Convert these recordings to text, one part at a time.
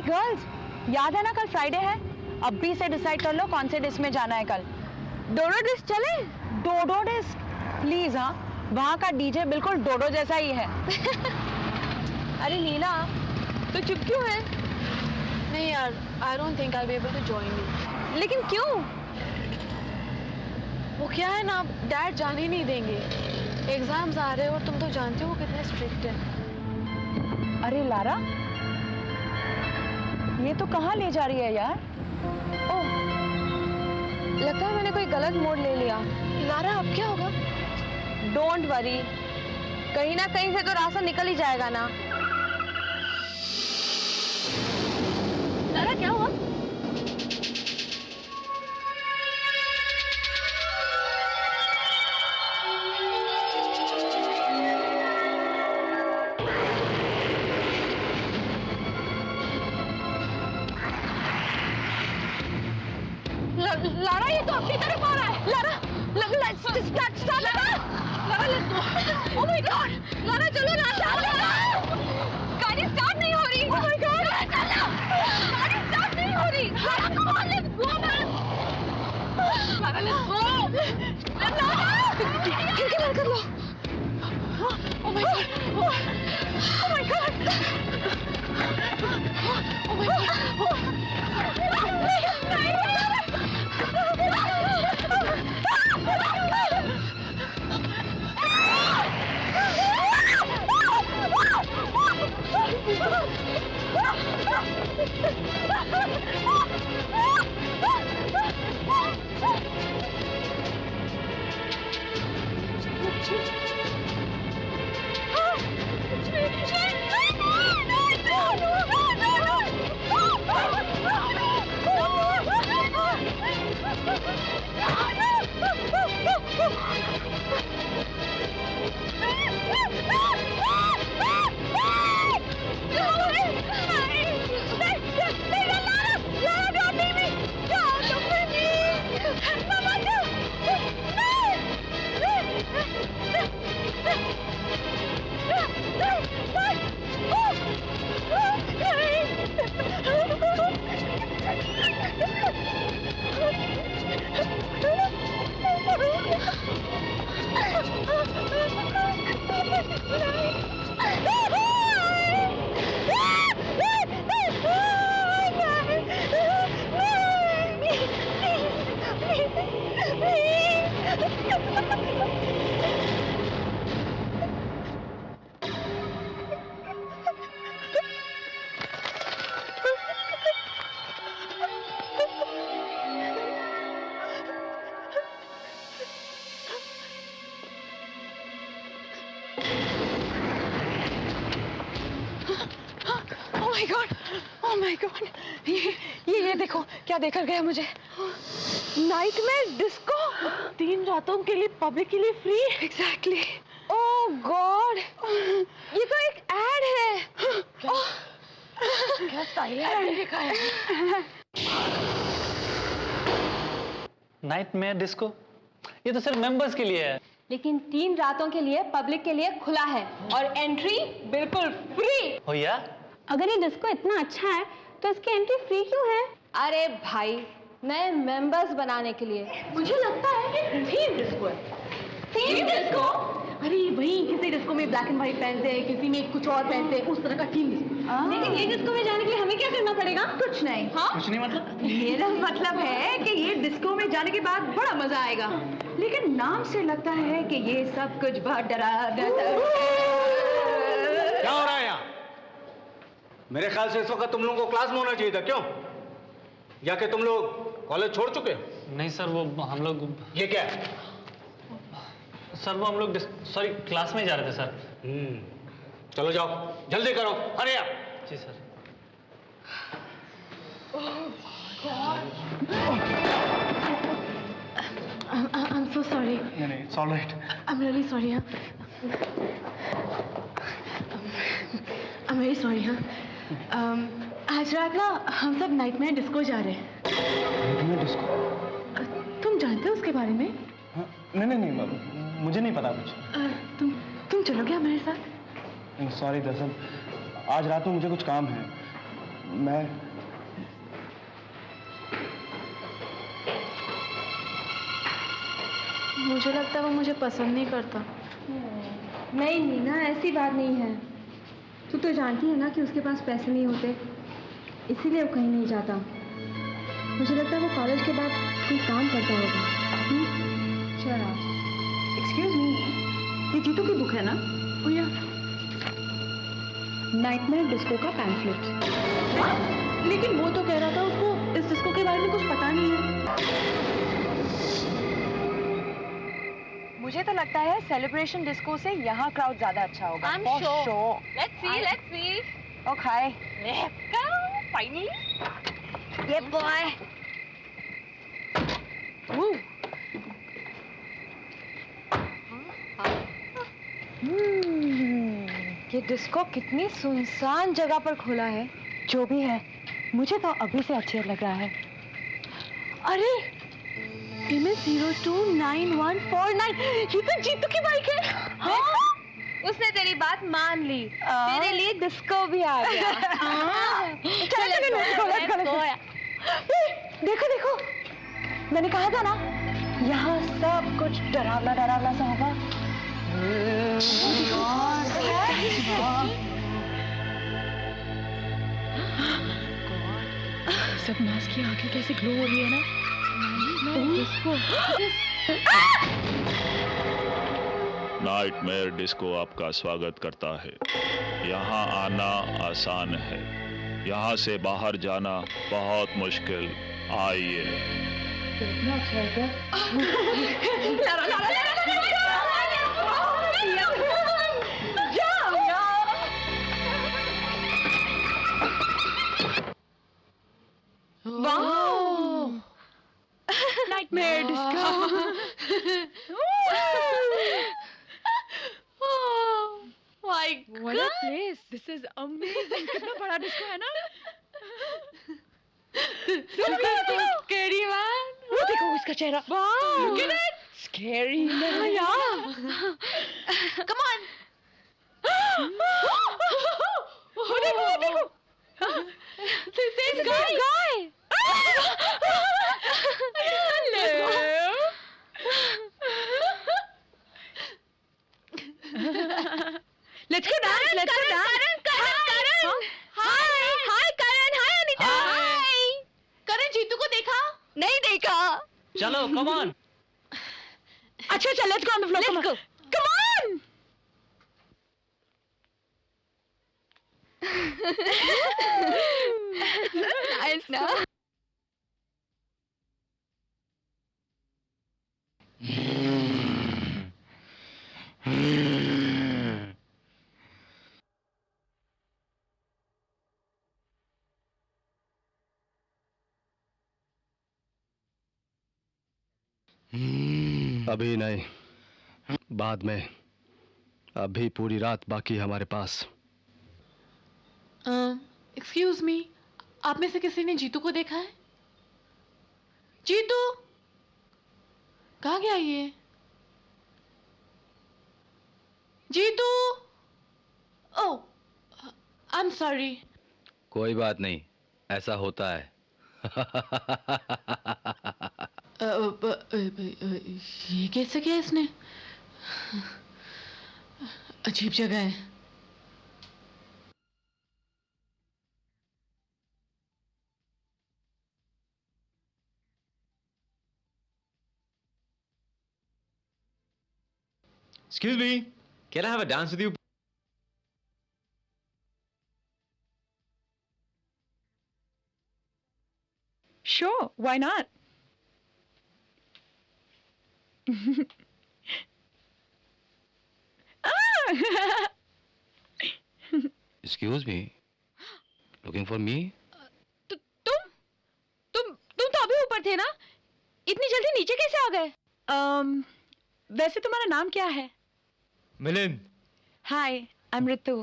Girls, याद है ना कल फ्राइडे है? अभी से डिसाइड कर लो कौन से डिस्क में जाना है कल। डोडो डिस्क चले? डोडो डिस्क प्लीज। हाँ, वहाँ का डीजे बिल्कुल डोडो जैसा ही है। अरे लीला, तो चुप क्यों है? नहीं यार, I don't think I will be able to join you. लेकिन क्यों? वो क्या है ना, डैड जाने नहीं देंगे। एग्जाम्स आ रहे हैं और तुम तो जानती हो वो कितने स्ट्रिक्ट हैं। अरे लारा, ये तो कहाँ ले जा रही है यार? ओह, लगता है मैंने कोई गलत मोड़ ले लिया। लारा, अब क्या होगा? डोंट वरी, कहीं ना कहीं से तो रास्ता निकल ही जाएगा ना। लारा, क्या हुआ? लारा, ये तो अपनी तरफ आ रहा है। Lara, oh my God, Lara चलो ना। गाड़ी स्टार्ट नहीं हो रही। ओह माय गॉड, गाड़ी स्टार्ट नहीं हो रही। Lara, come on, let's go man. Lara, let's go. Lara, खिड़की बंद कर लो। Oh my God, oh my God, oh my God. Oh my God, ये देखो क्या देकर गया मुझे। नाइटमेयर डिस्को 3 रातों के लिए पब्लिक के लिए फ्री। एग्जैक्टली। ओह गॉड, ये तो एक एड है। क्या स्टाइल है लिखा है। नाइटमेयर डिस्को, ये तो सिर्फ मेंबर्स के लिए है। लेकिन 3 रातों के लिए पब्लिक के लिए खुला है और एंट्री बिल्कुल फ्री। हो या? अगर ये डिस्को इतना अच्छा है तो इसकी एंट्री फ्री क्यों है? अरे भाई, नए मेंबर्स बनाने के लिए। मुझे लगता है कि थीम डिस्को है। Theme disco? अरे वही, किसी डिस्को में ब्लैक एंड व्हाइट पहनते हैं, किसी में कुछ और पहनते हैं, उस तरह का थीम डिस्को। लेकिन ये डिस्को में जाने के लिए हमें क्या करना पड़ेगा? कुछ नहीं। हाँ? कुछ नहीं मतलब? मेरा मतलब है कि ये डिस्को में जाने के बाद बड़ा मजा आएगा, लेकिन नाम से लगता है कि ये सब कुछ बहुत डरावना। क्या हो रहा है यहाँ? मेरे ख्याल से इस वक्त तुम लोगों को क्लास में होना चाहिए था। क्यों? या कि तुम लोग कॉलेज छोड़ चुके हो? नहीं सर, वो हम लोग। ये क्या है? सर वो हम लोग सॉरी क्लास में जा रहे थे सर। चलो जाओ, जल्दी करो, अरे आप। जी सर। I'm so sorry. नहीं, it's all right. I'm really sorry. हाँ. I'm very sorry. हाँ. आज रात ना हम सब नाइटमेयर डिस्को जा रहे हैं। Nightmare disco? तुम जानते हो उसके बारे में? हाँ, नहीं, मुझे नहीं पता कुछ। तुम चलोगे हमारे साथ? सॉरी दरअसल आज रात में मुझे कुछ काम है, मैं मुझे लगता है वो मुझे पसंद नहीं करता। नहीं नीना, ऐसी बात नहीं है। तू तो जानती है ना कि उसके पास पैसे नहीं होते, इसीलिए वो कहीं नहीं जाता। मुझे लगता है वो कॉलेज के बाद कोई काम करता होगा। चलो, एक्सक्यूज मी, ये जीतू की बुक है ना? भैया, नाइटमेयर डिस्को का पैम्फलेट। लेकिन वो तो कह रहा था उसको इस डिस्को के बारे में कुछ पता नहीं है। मुझे तो लगता है सेलिब्रेशन डिस्को से यहाँ क्राउड ज्यादा अच्छा होगा। I'm sure. Let's see. Okay. Let's go. Finally. Yeah, boy. Woo. ये डिस्को कितनी सुनसान जगह पर खुला है। जो भी है, मुझे तो अभी से अच्छा लग रहा है। अरे MS029149, ये तो जीतू की बाइक है। हाँ? उसने तेरी बात मान ली। तेरे लिए डिस्को भी आ गया। देखो देखो, मैंने कहा था ना, यहाँ सब कुछ डरावना डरावना सा होगा। सब नाच की आंखें कैसे ग्लो हो रही है ना। नाइटमेयर डिस्को आपका स्वागत करता है। यहाँ आना आसान है, यहाँ से बाहर जाना बहुत मुश्किल। आइए। कितना अच्छा है क्या? Nightmare disco. My What a place! This is amazing. कितना बड़ा डिस्को है ना? Scary man. वो देखो उसका चेहरा. Wow. Look at it. Scary man. Yeah. Come on. वो देखो. This guy. Let's go dance. Let's go dance. Karan. Hi Karan. Hi Anita. Hi. करण जीतू को देखा? नहीं देखा। चलो कम ऑन। अच्छा चल, let's go on the floor. Let's go. Come on. Nice ना? अभी नहीं, बाद में। अभी पूरी रात बाकी है हमारे पास। एक्सक्यूज मी, आप में से किसी ने जीतू को देखा है? जीतू कहाँ गया ये? जीतू, ओह आई एम सॉरी। कोई बात नहीं, ऐसा होता है। ये कैसे किया इसने? अजीब जगह है। Excuse me, can I have a dance with you? Sure, why not? Excuse me, looking for me? तुम तो अभी ऊपर थे ना? इतनी जल्दी नीचे कैसे आ गए? वैसे तुम्हारा नाम क्या है? मिलिंद। हाय, आई एम ऋतु।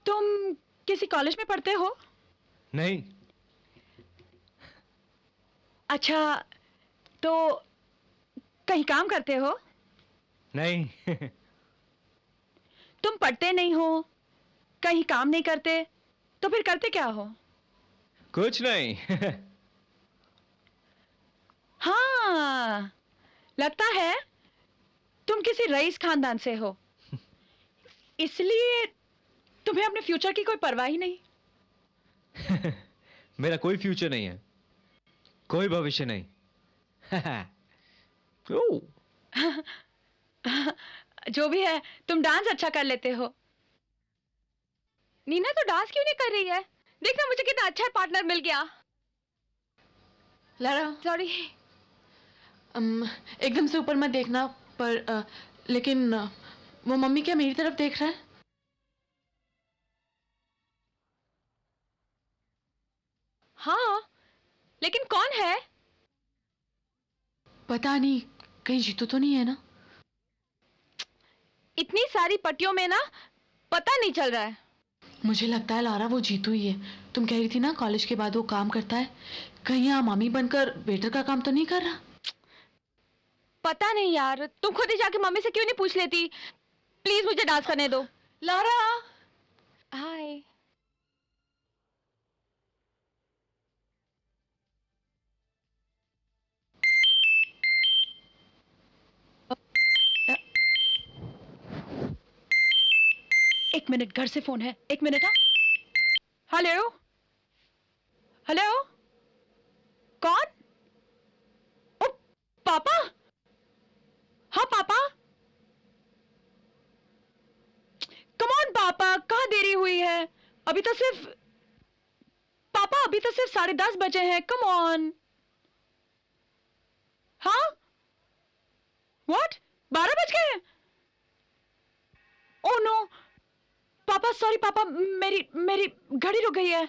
तुम किसी कॉलेज में पढ़ते हो? नहीं। अच्छा, तो कहीं काम करते हो? नहीं। तुम पढ़ते नहीं हो, कहीं काम नहीं करते तो फिर करते क्या हो? कुछ नहीं. हाँ, लगता है तुम किसी रईस खानदान से हो, इसलिए तुम्हें अपने फ्यूचर की कोई परवाह ही नहीं. मेरा कोई फ्यूचर नहीं है, कोई भविष्य नहीं. ओह. जो भी है, तुम डांस अच्छा कर लेते हो. नीना तो डांस क्यों नहीं कर रही है? देखना मुझे कितना अच्छा पार्टनर मिल गया. Lara, sorry. एकदम से ऊपर मत देखना, पर लेकिन वो मम्मी क्या मेरी तरफ देख रहा है? हाँ, लेकिन कौन है? पता नहीं, कहीं जीतू तो नहीं है ना? इतनी सारी पट्टियों में ना पता नहीं चल रहा है. मुझे लगता है लारा वो जीतू ही है. तुम कह रही थी ना कॉलेज के बाद वो काम करता है, कहीं यहाँ मामी बनकर वेटर का काम तो नहीं कर रहा? पता नहीं यार, तुम खुद ही जाके मम्मी से क्यों नहीं पूछ लेती? प्लीज मुझे डांस करने दो. लारा, हाय. एक मिनट, घर से फोन है. एक मिनट. हाँ, हेलो हेलो, कौन? ओ पापा. हाँ पापा. कम ऑन पापा, कहाँ देरी हुई है? अभी तो सिर्फ 10:30 बजे हैं. Come on. हाँ, व्हाट? 12 बज गए हैं? ओह नो पापा, सॉरी पापा, मेरी घड़ी रुक गई है.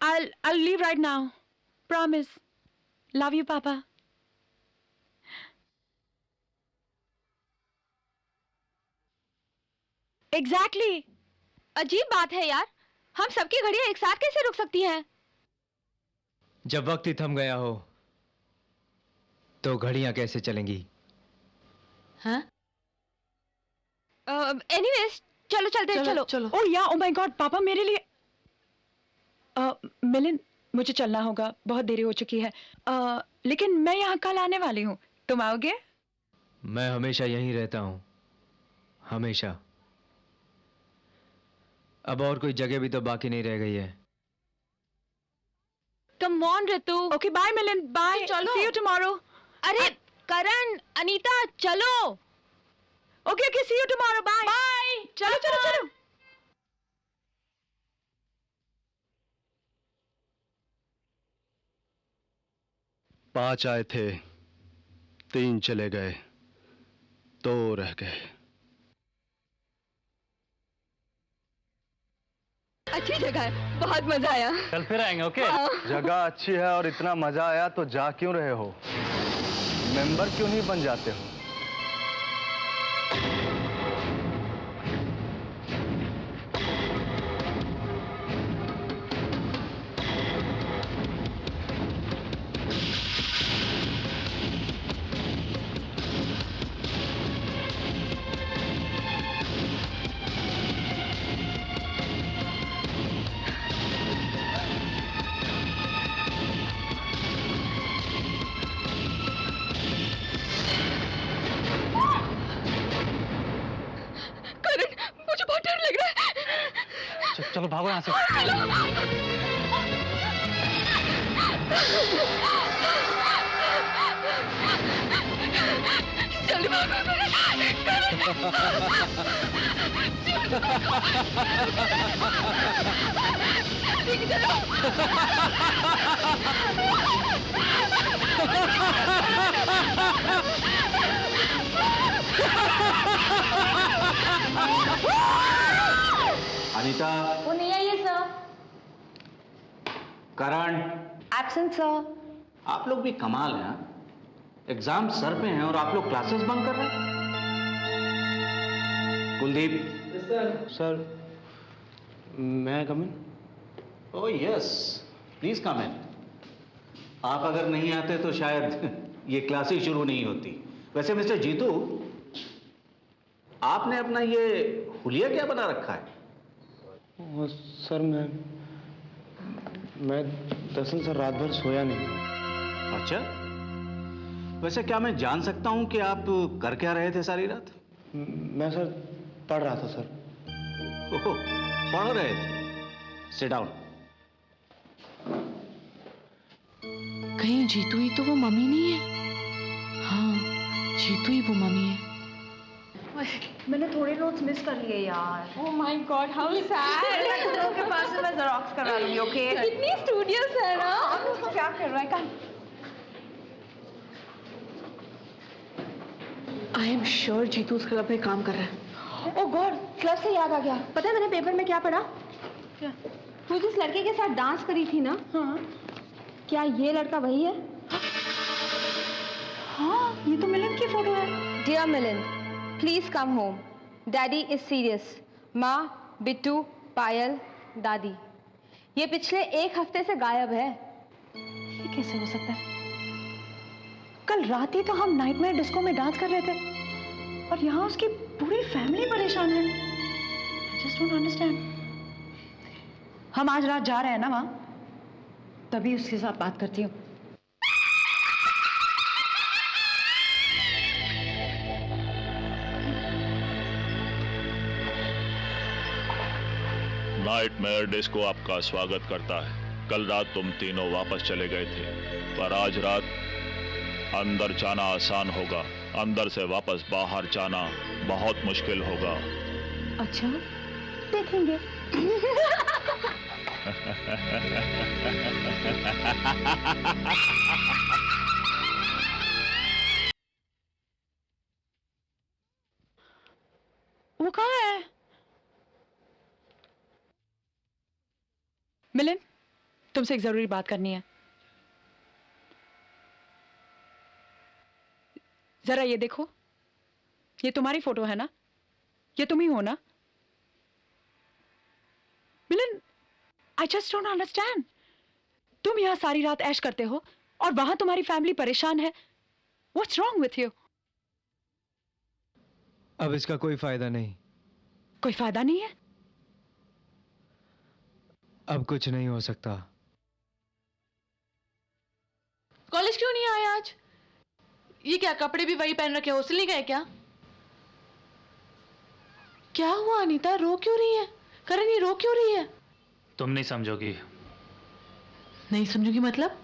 I'll leave right now. Promise. Love you, पापा. Exactly. अजीब बात है यार, हम सबकी घड़ियां एक साथ कैसे रुक सकती हैं? जब वक्त ही थम गया हो तो घड़ियां कैसे चलेंगी? हाँ? एनीवेज, चलो चलते हैं. चलो चलो. ओह या, ओह माय गॉड पापा, मेरे लिए मिलिंद, मुझे चलना होगा, बहुत देरी हो चुकी है. लेकिन मैं यहाँ कल आने वाली हूँ. तुम आओगे? मैं हमेशा यहीं रहता हूं, हमेशा. अब और कोई जगह भी तो बाकी नहीं रह गई है. Come on Ritu. Okay bye Milind, bye. चलो. See you tomorrow. अरे करण, अनीता, चलो. Okay okay, see you tomorrow. Bye bye. चलो चलो चलो. पांच आए थे, 3 चले गए, 2 रह गए. अच्छी जगह है, बहुत मजा आया. कल फिर आएंगे. ओके. जगह अच्छी है और इतना मजा आया तो जा क्यों रहे हो? मेंबर क्यों नहीं बन जाते हो? मुझे बहुत डर लग रहा है. चलो भागो यहाँ से. जल्दी भागो. ठीक है, चलो. अनीता. वो नहीं आई है सर. करण. Absent sir. आप लोग भी कमाल हैं. एग्जाम सर पे हैं और आप लोग क्लासेस बंक कर रहे हैं. कुलदीप. सर, मैं कम इन? ओह यस, प्लीज कम इन. आप अगर नहीं आते तो शायद ये क्लासेस शुरू नहीं होती. वैसे मिस्टर जीतू, आपने अपना ये हुलिया क्या बना रखा है? वो सर मैं दरअसल सर रात भर सोया नहीं। अच्छा, वैसे क्या मैं जान सकता हूं कि आप कर क्या रहे थे सारी रात? मैं सर पढ़ रहा था सर। ओह, पढ़ रहे थे। Sit down. कहीं जीतू ही तो वो मम्मी नहीं है? हाँ, जीतू ही वो मम्मी है। मैंने थोड़े नोट्स मिस कर लिए यार। ओह माय गॉड, हाउ सैड। तुम लोग के पास से मैं जेरोक्स करा लूंगी, ओके? कितनी स्टूडियोस है ना। क्या कर रहा है काम? आई एम श्योर जीतू उस क्लब में काम कर रहा है। ओह गॉड, क्लब से याद आ गया। पता है मैंने पेपर में क्या पढ़ा? क्या? तू जिस लड़के के साथ डांस करी थी ना, हाँ क्या ये लड़का वही है? हाँ, ये तो मिलन की फोटो है। डियर मिलिन, please come home, daddy is serious. माँ, बिट्टू, पायल, दादी, ये पिछले 1 हफ्ते से गायब है। ये कैसे हो सकता है? कल रात ही तो हम नाइटमेयर डिस्को में डांस कर रहे थे और यहाँ उसकी पूरी फैमिली परेशान है। I just don't understand. हम आज रात जा रहे हैं ना वहाँ, तभी उसके साथ बात करती हूँ। नाइटमेयर डिस्को आपका स्वागत करता है। कल रात तुम तीनों वापस चले गए थे, पर आज रात अंदर जाना आसान होगा, अंदर से वापस बाहर जाना बहुत मुश्किल होगा। अच्छा, देखेंगे। वो कहाँ है? मिलन, तुमसे एक जरूरी बात करनी है। जरा ये देखो, ये तुम्हारी फोटो है ना? ये तुम ही हो ना? मिलन, आई जस्ट डोंट अंडरस्टैंड। तुम यहाँ सारी रात ऐश करते हो और वहां तुम्हारी फैमिली परेशान है। What's wrong with you? अब इसका कोई फायदा नहीं। कोई फायदा नहीं है? अब कुछ नहीं हो सकता। कॉलेज क्यों नहीं आए आज? ये क्या, कपड़े भी वही पहन रखे, हॉस्टल नहीं गए क्या? क्या हुआ अनीता, रो क्यों रही है? करण, ये रो क्यों रही है? तुम नहीं समझोगी, नहीं समझोगी मतलब?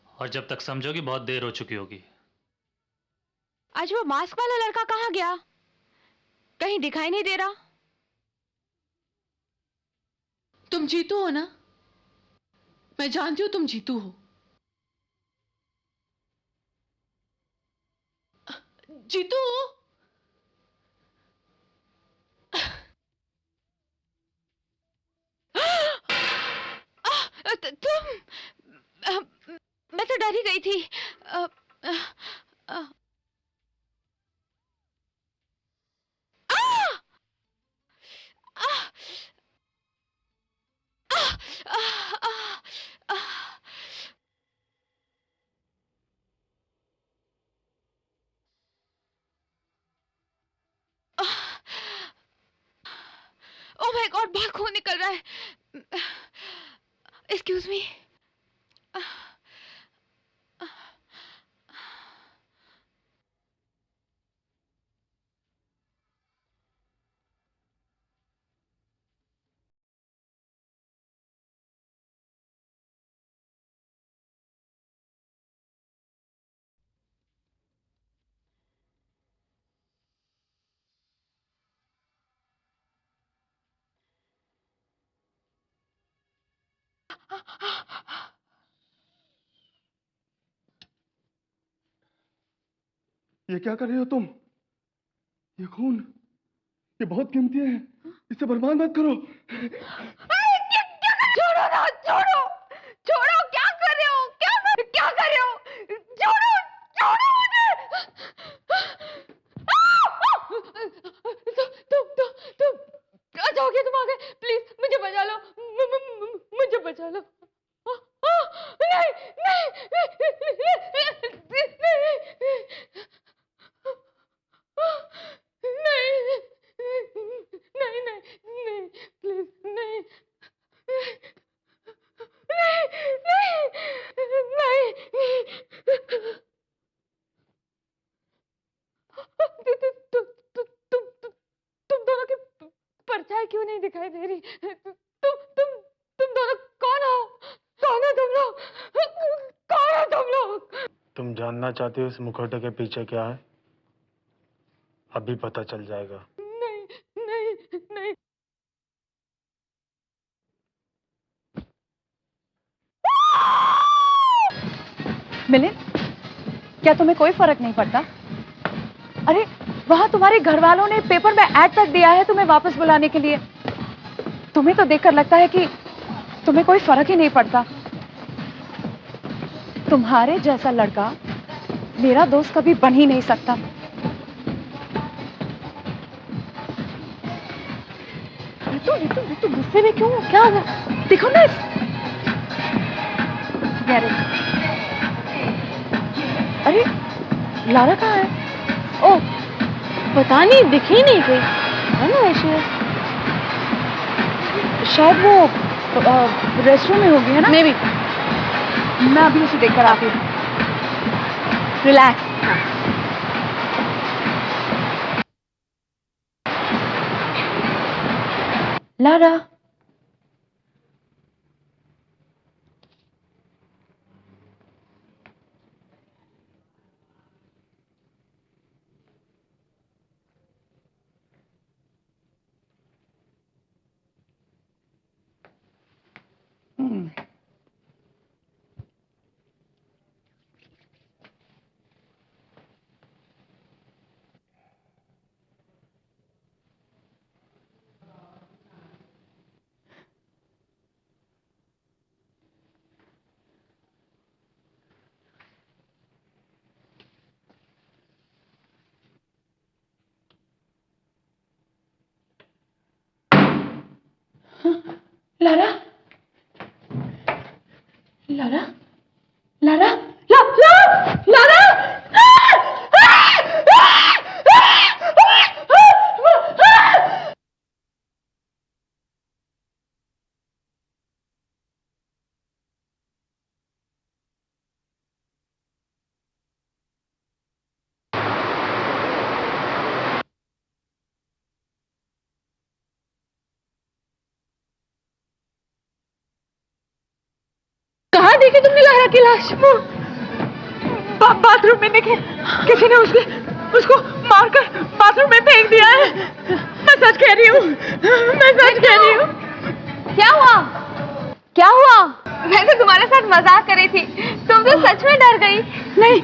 और जब तक समझोगी बहुत देर हो चुकी होगी। आज वो मास्क वाला लड़का कहाँ गया? कहीं दिखाई नहीं दे रहा। तुम जीतू हो ना? मैं जानती हूं तुम जीतू हो। जीतू, तुम, मैं तो डर ही गई थी। ओह माय गॉड, बहुत खून निकल रहा है। Excuse me. ये क्या कर रहे हो तुम? ये खून, ये बहुत कीमती है, इसे बर्बाद मत करो। छोड़ो ना, छोड़ो, छोड़ो, क्या कर रहे हो? क्या कर रहे हो? छोड़ो, छोड़ो मुझे। तुम अच्छा हो गया, तुम आ गए। प्लीज मुझे बचा लो, मुझे बचा लो। नहीं, नहीं, नहीं, दिखाई दे रही। तुम दोनों कौन हो? कौन हो तुम लोग? कौन हो तुम लोग? तुम जानना चाहती हो इस मुखौटे के पीछे क्या है? अभी पता चल जाएगा। नहीं नहीं नहीं। मिलिंद, क्या तुम्हें कोई फर्क नहीं पड़ता? अरे वहां तुम्हारे घर वालों ने पेपर में ऐड तक दिया है तुम्हें वापस बुलाने के लिए। तुम्हें तो देखकर लगता है कि तुम्हें कोई फर्क ही नहीं पड़ता। तुम्हारे जैसा लड़का मेरा दोस्त कभी बन ही नहीं सकता। तू गुस्से में क्यों? क्या हो गया? देखो ना, अरे लारा कहाँ है? ओह पता नहीं, दिख ही नहीं गई है ना ऐसे। शायद वो रेस्टरूम में होगी, है ना? May be. मैं अभी उसे देखकर आती हूँ। Relax. Lara, Lara, Lara, Lara, Lara. कहाँ देखी तुमने लारा की लाश? बाथरूम में देखे, किसी ने उसको मारकर बाथरूम में फेंक दिया है। मैं सच कह रही हूँ, मैं सच कह रही हूँ। क्या हुआ? क्या हुआ? मैं तो तुम्हारे साथ मजाक कर रही थी, तुम तो सच में डर गई। नहीं,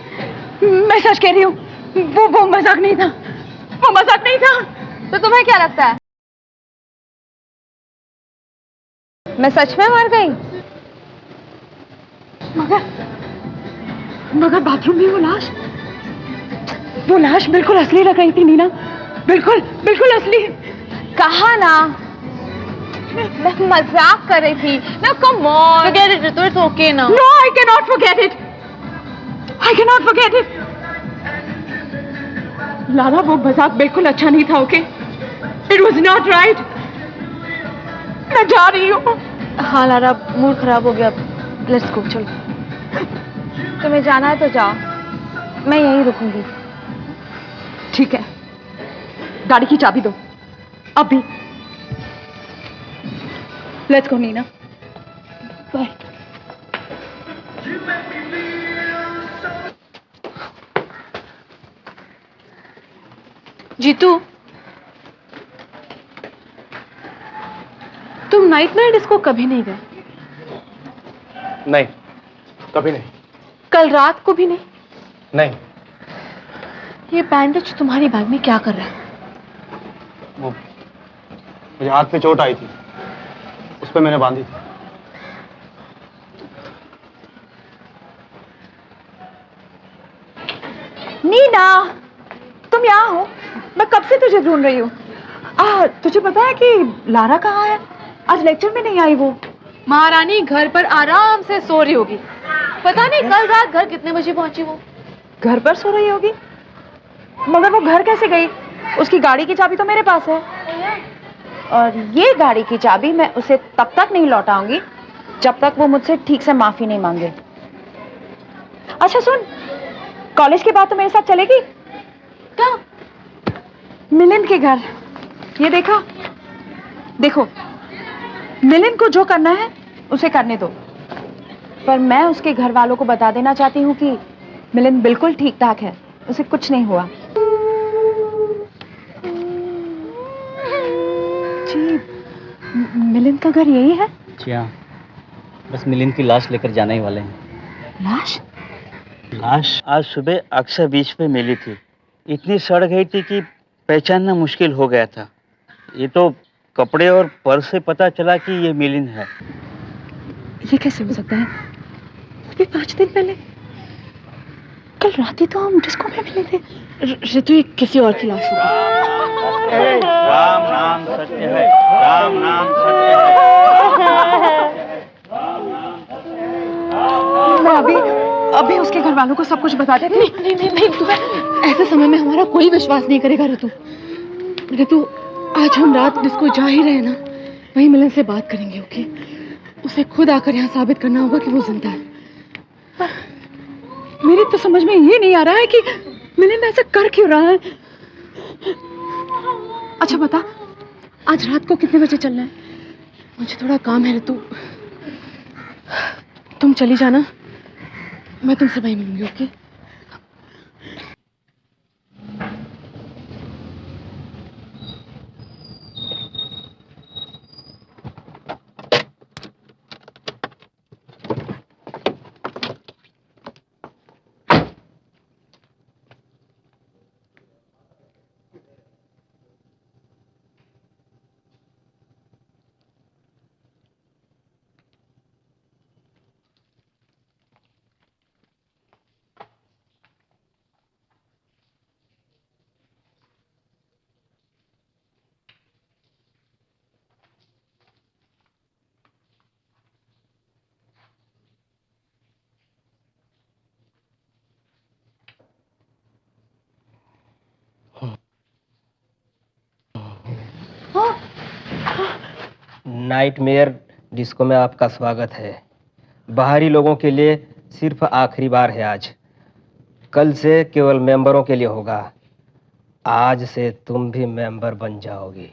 मैं सच कह रही हूँ, वो मजाक नहीं था, वो मजाक नहीं था। तो तुम्हें क्या लगता है, मैं सच में मर गई? मगर बाथरूम में वो लाश बिल्कुल असली लग रही थी नीना, बिल्कुल बिल्कुल असली। कहा ना, मैं मजाक कर रही थी ना। Come on, forget it, Ritu, it's okay now. No, I cannot forget it. I cannot forget it. Lara, वो मजाक बिल्कुल अच्छा नहीं था, okay? It was not right. मैं जा रही हूँ। हाँ लारा, मूड खराब हो गया, लेट्स गो, चलो। तुम्हें जाना है तो जाओ, मैं यहीं रुकूंगी। ठीक है, गाड़ी की चाबी दो अभी। Let's go Neena, bye. Jeetu, तुम नाइट डिस्को कभी नहीं गए? नहीं, कभी नहीं। कल रात को भी नहीं? नहीं। ये बैंडेज तुम्हारी बैग में क्या कर रहा है? वो मुझे हाथ पे चोट आई थी, उस पे मैंने बांधी थी। नीना, तुम यहाँ हो? मैं कब से तुझे ढूंढ रही हूँ। तुझे पता है कि लारा कहाँ है? आज लेक्चर में नहीं आई वो। महारानी घर पर आराम से सो रही होगी। पता नहीं कल रात घर कितने बजे पहुंची वो। घर पर सो रही होगी? मगर वो घर कैसे गई? उसकी गाड़ी की चाबी तो मेरे पास है, और ये गाड़ी की चाबी मैं उसे तब तक नहीं लौटाऊंगी जब तक वो मुझसे ठीक से माफी नहीं मांगे। अच्छा सुन, कॉलेज के बाद तो मेरे साथ चलेगी? क्या? मिलिंद के घर। ये देखो, मिलिंद को जो करना है उसे करने दो, पर मैं उसके घर वालों को बता देना चाहती हूँ कि मिलिंद बिल्कुल ठीक ठाक है, उसे कुछ नहीं हुआ। जी, मिलिंद का घर यही है? जी हाँ, बस मिलिंद की लाश लेकर जाने ही वाले हैं। लाश? लाश आज सुबह अक्सर बीच पे मिली थी। इतनी सड़ गई थी कि पहचानना मुश्किल हो गया था। ये तो कपड़े और पर्स से पता चला कि ये मिलिंद है। ये कैसे हो सकता है? अभी 5 दिन पहले, कल रात ही तो हम डिस्को में मिले थे। ऋतु, ये किसी और की लाश होगी। राम नाम सत्य है, राम नाम सत्य है। मैं अभी उसके घर वालों को सब कुछ बता देती। नहीं, तुम्हें ऐसे समय में हमारा कोई विश्वास नहीं करेगा ऋतु, आज हम रात डिस्को जा ही रहे ना, वहीं मिलन से बात करेंगे, ओके? उसे खुद आकर यहाँ साबित करना होगा कि वो जिंदा है। पर मेरी तो समझ में ये नहीं आ रहा है कि मिलन ऐसा कर क्यों रहा है। अच्छा बता, आज रात को कितने बजे चलना है? मुझे थोड़ा काम है ऋतु, तुम चली जाना, मैं तुमसे वहीं मिलूंगी, ओके? नाइटमेयर डिस्को में आपका स्वागत है। बाहरी लोगों के लिए सिर्फ आखिरी बार है आज। कल से केवल मेंबरों के लिए होगा। आज से तुम भी मेंबर बन जाओगी।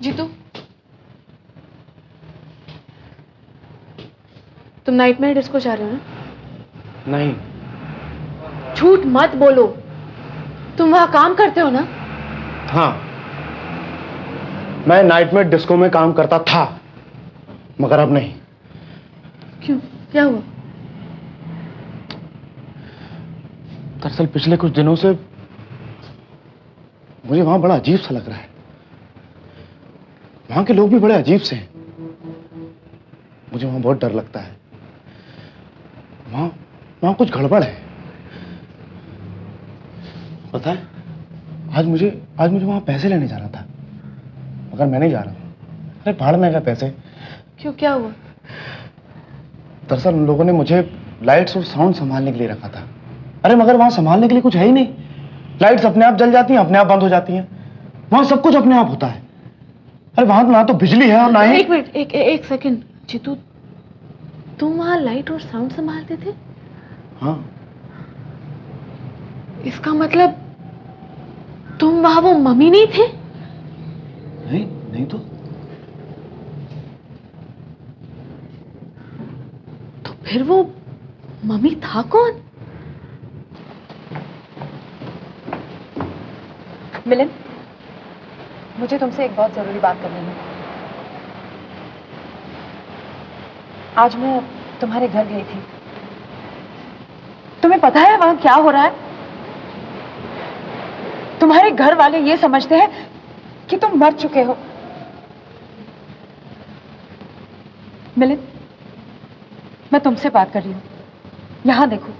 जीतू, तुम नाइटमेयर डिस्को जा रहे हो ना? नहीं। झूठ मत बोलो, तुम वहां काम करते हो ना? हाँ, मैं नाइटमेयर डिस्को में काम करता था, मगर अब नहीं। क्यों, क्या हुआ? दरअसल पिछले कुछ दिनों से मुझे वहां बड़ा अजीब सा लग रहा है। वहां के लोग भी बड़े अजीब से हैं। मुझे वहां बहुत डर लगता है। वहां कुछ गड़बड़ है। पता है, आज मुझे वहां पैसे लेने जाना था, मगर मैं नहीं जा रहा हूं। अरे भाड़ में गए पैसे। क्यों, क्या हुआ? दरअसल उन लोगों ने मुझे लाइट्स और साउंड संभालने के लिए रखा था। अरे मगर वहां संभालने के लिए कुछ है ही नहीं। लाइट्स अपने आप जल जाती हैं, अपने आप बंद हो जाती हैं। वहां सब कुछ अपने आप होता है। अरे वहां तो बिजली है और ना ही। एक मिनट, एक सेकंड। जीतू, तुम वहां लाइट और साउंड संभालते थे? हाँ। इसका मतलब तुम वहां वो मम्मी नहीं थे? नहीं तो फिर वो मम्मी था कौन? मिलिंद, मुझे तुमसे एक बहुत जरूरी बात करनी है। आज मैं तुम्हारे घर गई थी। तुम्हें पता है वहां क्या हो रहा है? तुम्हारे घर वाले ये समझते हैं कि तुम मर चुके हो। मिलिंद, मैं तुमसे बात कर रही हूं। यहां देखो।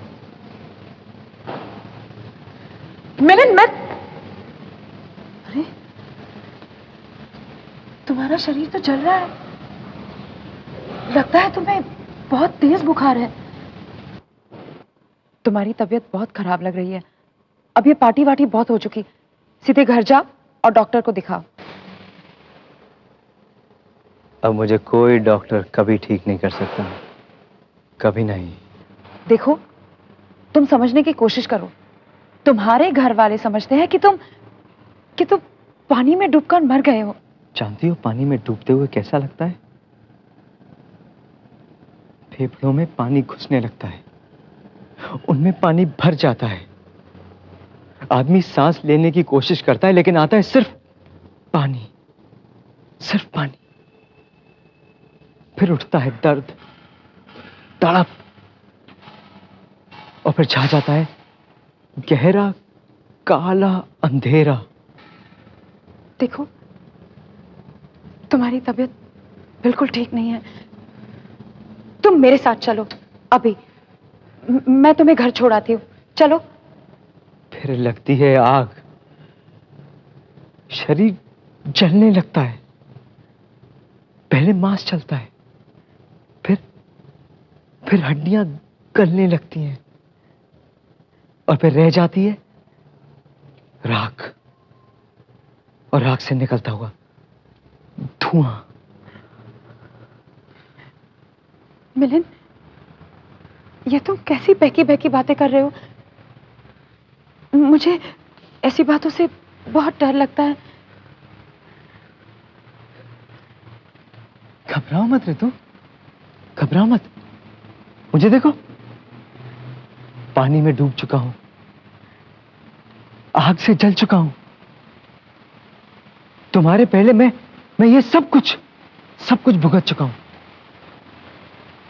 मिलिंद, अरे तुम्हारा शरीर तो जल रहा है। लगता है तुम्हें बहुत तेज बुखार है। तुम्हारी तबीयत बहुत खराब लग रही है। अब ये पार्टी वार्टी बहुत हो चुकी। सीधे घर जा और डॉक्टर को दिखाओ। अब मुझे कोई डॉक्टर कभी ठीक नहीं कर सकता, कभी नहीं। देखो, तुम समझने की कोशिश करो। तुम्हारे घर वाले समझते हैं कि तुम पानी में डूबकर मर गए हो। जानती हो पानी में डूबते हुए कैसा लगता है? फेफड़ों में पानी घुसने लगता है, उनमें पानी भर जाता है। आदमी सांस लेने की कोशिश करता है लेकिन आता है सिर्फ पानी, सिर्फ पानी। फिर उठता है दर्द, तड़प, और फिर छा जाता है गहरा काला अंधेरा। देखो, तुम्हारी तबीयत बिल्कुल ठीक नहीं है। तुम मेरे साथ चलो अभी, मैं तुम्हें घर छोड़ आती हूँ। चलो। फिर लगती है आग, शरीर जलने लगता है। पहले मांस चलता है, फिर हड्डियां गलने लगती हैं, और फिर रह जाती है राख, और राख से निकलता हुआ धुआं। मिलिंद, ये तुम कैसी बहकी बहकी बातें कर रहे हो? मुझे ऐसी बातों से बहुत डर लगता है। घबराओ मत रितु, घबराओ मत। मुझे देखो, पानी में डूब चुका हूं, आग से जल चुका हूं। तुम्हारे पहले मैं ये सब कुछ भुगत चुका हूं।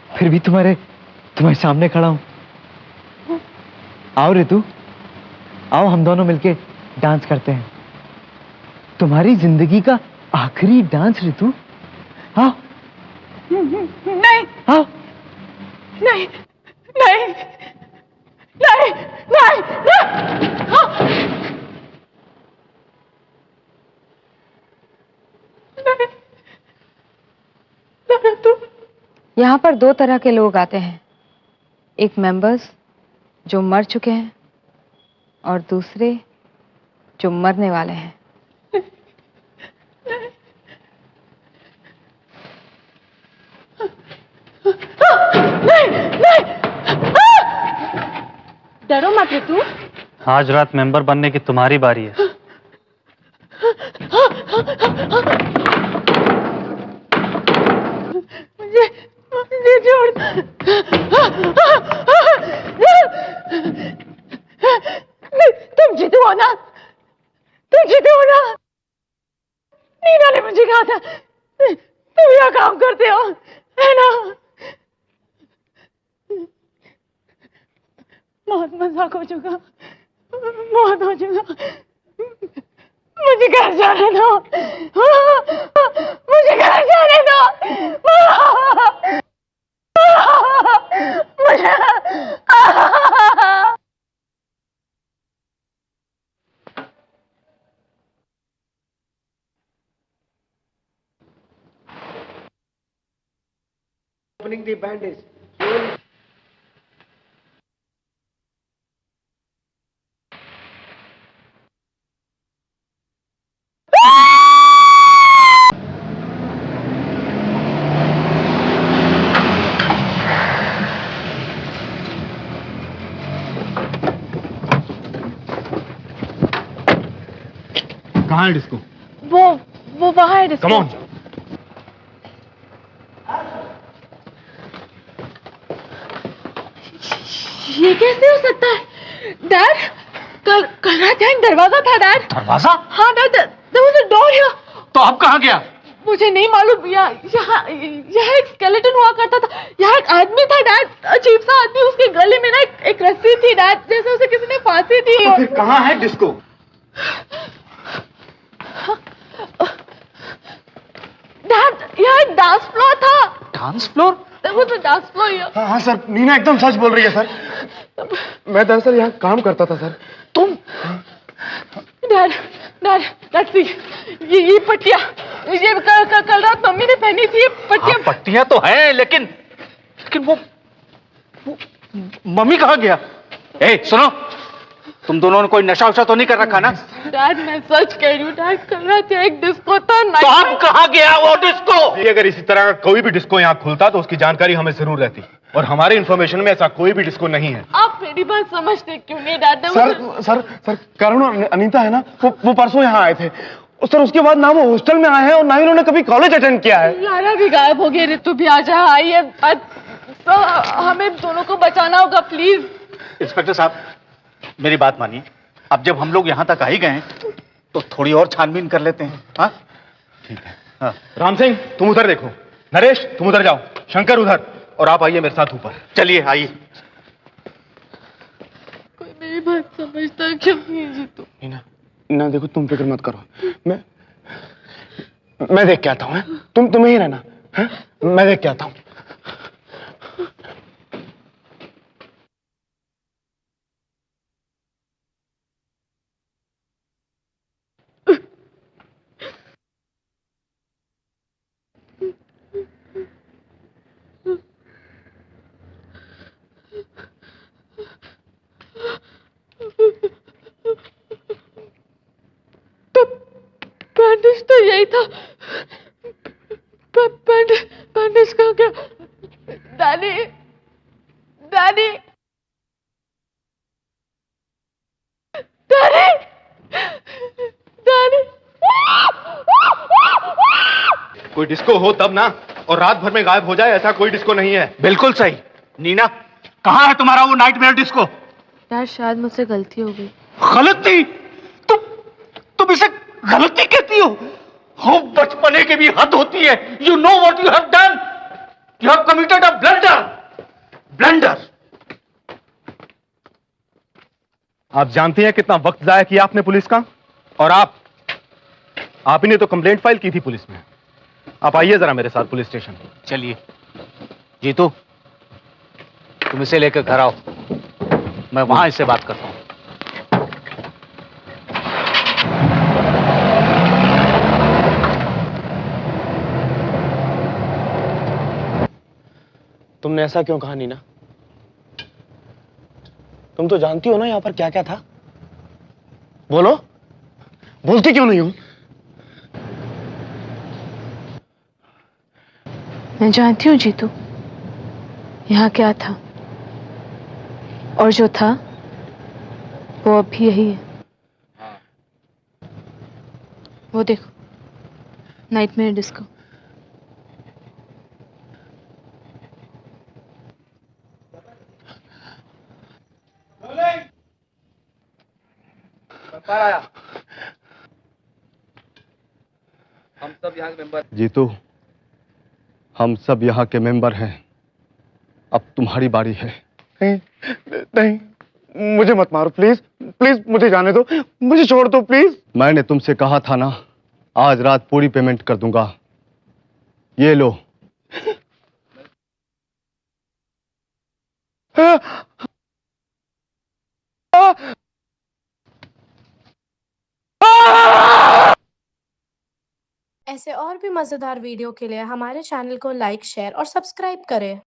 फिर भी तुम्हारे सामने खड़ा हूं। आओ रितु, आओ हम दोनों मिलके डांस करते हैं। तुम्हारी जिंदगी का आखिरी डांस रितु। आओ। नहीं। आओ। नहीं, नहीं, नहीं, नहीं, यहाँ पर दो तरह के लोग आते हैं, एक मेंबर्स जो मर चुके हैं और दूसरे जो मरने वाले हैं। डरो मत रितु। आज रात मेंबर बनने की तुम्हारी बारी है। मुझे छोड़। तुम जीतू हो ना? तुम जीतू हो ना? नीना ने मुझे कहा था तुम यहाँ काम करते हो, है ना? बहुत मजाक हो चुका, बहुत हो चुका। मुझे घर जाने दो, मुझे घर जाने दो, मुझे। Opening the bandage. कहाँ है डिस्को? वो वहाँ है डिस्को। Come on. ये कैसे हो सकता है डैड? कल रात यहाँ दरवाजा था डैड। दरवाजा? हाँ dad, there was a door here। तो अब कहाँ गया? मुझे नहीं मालूम। यहाँ एक स्केलेटन हुआ करता था। यहाँ एक आदमी था डैड, अजीब सा आदमी। उसके गले में ना एक रस्सी थी डैड, जैसे उसे किसी ने फांसी दी। तो फिर कहाँ है डिस्को? डैड, यहाँ एक डांस फ्लोर था। Dance floor? There was a dance floor here। हाँ सर, नीना एकदम सच बोल रही है सर। मैं दरअसल यहाँ काम करता था सर। तुम? डैड, सी, ये पट्टियाँ, ये कल रात मम्मी ने पहनी थी। ये पट्टियाँ। हाँ, पट्टियाँ तो हैं, लेकिन वो मम्मी कहाँ गया? ए, सुनो, तुम दोनों ने कोई नशा वशा तो नहीं कर रखा ना? डैड मैं सच कह रही हूँ डैड, कल रात यहाँ एक डिस्को था। तो अब कहाँ गया वो डिस्को? अगर इसी तरह का कोई भी डिस्को यहाँ खुलता तो उसकी जानकारी हमें जरूर रहती, और हमारे इंफॉर्मेशन में ऐसा कोई भी डिस्को नहीं है। आप मेरी बात समझते क्यों नहीं डैड? सर करुण और अनीता है ना, वो परसों यहाँ आए थे। सर उसके बाद ना वो हॉस्टल में आए हैं और ना ही उन्होंने कभी कॉलेज अटेंड किया है। लारा भी गायब हो गई, ऋतु भी आ जा आई है। तो हमें दोनों को बचाना होगा प्लीज। इंस्पेक्टर साहब मेरी बात मानिए, अब जब हम लोग यहाँ तक आ ही गए हैं तो थोड़ी और छानबीन कर लेते हैं। हाँ ठीक है। हाँ। राम सिंह तुम उधर देखो, नरेश तुम उधर जाओ, शंकर उधर, और आप आइए मेरे साथ ऊपर। चलिए आइए। कोई मेरी बात समझता क्यों नहीं जीतू? ना देखो तुम फिक्र मत करो, मैं देख के आता हूँ। तुम ही रहना है? मैं देख के आता हूँ। बैंडेज तो यही था। बैंडेज कहाँ गया? Daddy daddy daddy daddy. कोई डिस्को हो तब ना, और रात भर में गायब हो जाए, ऐसा कोई डिस्को नहीं है। बिल्कुल सही। नीना कहाँ है तुम्हारा वो नाइटमेयर डिस्को? डैड शायद मुझसे गलती हो गई। गलती? तुम इसे गलती कहती हो? हो बचपने की भी हद होती है। You know what you have done? You have committed a blunder. आप जानती हैं कितना वक्त जाया किया आपने पुलिस का, और आप ही ने तो कंप्लेंट फाइल की थी पुलिस में। आप आइए जरा मेरे साथ पुलिस स्टेशन। चलिए जीतू तुम इसे लेकर घर आओ, मैं वहां इससे बात करता हूं। तुमने ऐसा क्यों कहा नीना? तुम तो जानती हो ना यहाँ पर क्या क्या था। बोलो, बोलती क्यों नहीं हो? मैं जानती हूँ जीतू यहाँ क्या था, और जो था वो अब भी यही है। वो देखो नाइटमेयर डिस्को। हम सब यहाँ के मेंबर। जीतू हम सब यहाँ के मेंबर हैं, अब तुम्हारी बारी है। नहीं, मुझे मत मारो प्लीज, प्लीज मुझे जाने दो, मुझे छोड़ दो प्लीज। मैंने तुमसे कहा था ना, आज रात पूरी पेमेंट कर दूंगा। ये लो। ऐसे और भी मजेदार वीडियो के लिए हमारे चैनल को लाइक, शेयर और सब्सक्राइब करें।